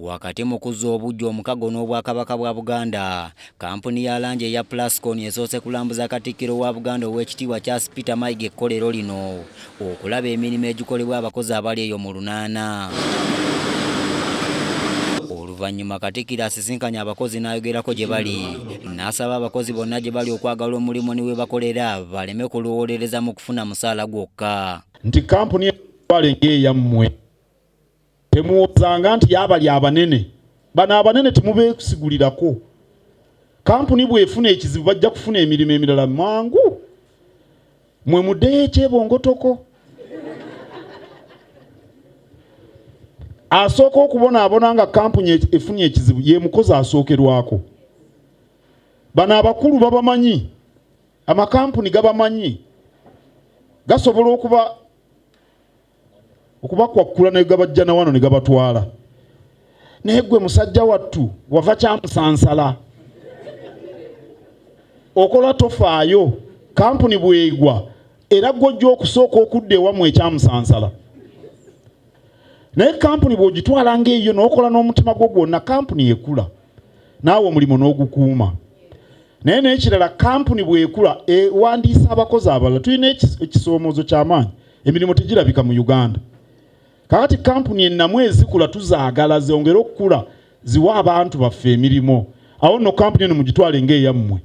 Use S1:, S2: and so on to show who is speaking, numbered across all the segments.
S1: Wakati mu kuzza obujja omukago n'Obwakabaka bwa Buganda, kampuni ya langi eya Plascon esoose kulambuza Katikkiro wa Buganda ow'ekitiibwa Charles Peter Mayiga ekkolero lino okulaba emirimu egikolebwa abakozi abali eyo mu lunaana. Oluvannyuma Katikkiro asisinkanye abakozi n'ayogerako gye bali, n'asaba abakozi bonna gye bali okwagala omulimu ne we bakolera baleme kulowoolereza mu kufuna musaala gwokka.
S2: Nti kampuni y'etwale ng'eyammwe temuwozanga nti y'abali abanene. Bano abanene temubeesigulirako. Kampuni bw'efuna ekizibu bajja kufuna emirimu emirala mangu. Mwe muddeyo ekyebongotoko. Asooka okubonaabona nga kampuni efunye ekizibu ye mukozi asookerwako. Bano abakulu babamanyi, amakampuni gabamanyi, gasobola okubakwakkula ne gabajja na wano ne gabatwala. Naye gwe musajja wattu wava kyamusansala. Okola tofaayo, kampuni Bweegwa era gw'ojja okusooka okudda ewammwe ekyamusansala. Naye kampuni bw'ogitwala ng'eyo n'okola n'omutima gwo gwonna, kampuni ekula naawe omulimu n'ogukuuma. Naye n'ekirala kampuni bw'ekula ewandiisa abakozi abalala. Tulina ekisoomoozo ky'amaanyi, emirimu tegirabika mu Uganda. Kakati kampuni ennamu ezikula tuzaagala zongere okukula ziwa abantu baffe emirimu. Awo nno kampuni eno mugitwale ng'eyammwe.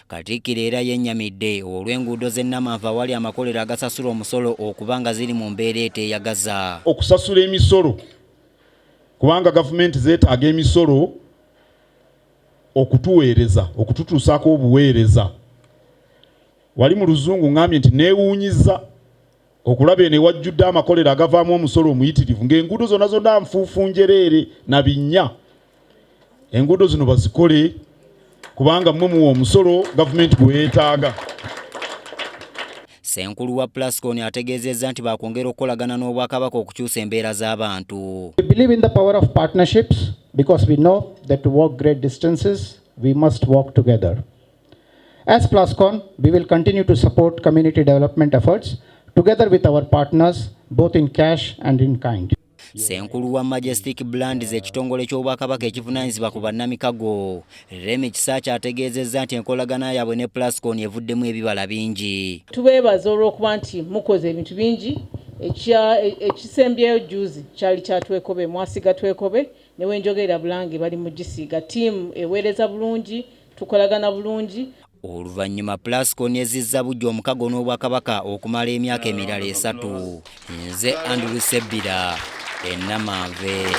S1: Katikkiro era yennyamidde olw'enguudo z'ennamanva awali amakolero agasasula omusolo okuba nga ziri mu mbeera eteeyagaza.
S2: Okusasula emisolo, kubanga gavumenti zeetaaga emisolo okutuweereza, okututuusaako obuweereza. Wali mu Luzungu ngambye nti neewuunyiza okulaba eno ewajjudde amakolero agavaamu omusolo omuyitirivu ng'enguudo zonna zonna nfuufu njereere na binnya. Enguudo zino bazikole kubanga mmwe muwa omusolo gavumenti gwe yeetaaga.
S1: Ssenkulu wa Plascon ategeezezza nti baakwongera okukolagana n'Obwakabaka okukyusa embeera z'abantu.
S3: We believe in the power of partnerships because we know that to walk great distances, we must walk together. As Plascon, we will continue to support community development efforts together with our partners, both in cash and in kind.
S1: Ssenkulu wa Majestic Brands ekitongole ky'Obwakabaka ekivunaanyizibwa ku bannamikago, Remi Kisaacha ategeezezza nti enkolagana yaabwe ne Plascon evuddemu ebibala bingi.
S4: Tubeebaza olw'okuba nti mukoze ebintu bingi. Ekisembyeyo juzi kyali kyatwekobe, mwasiga twekobe, ne wenjogera Bulange bali mu gisiiga. Ttiimu eweereza bulungi, tukolagana bulungi.
S1: Oluvannyuma Plascon ezizza bujja omukago n'Obwakabaka okumala emyaka emirala 3. Nze Andrew Sebbira, Ennamanve.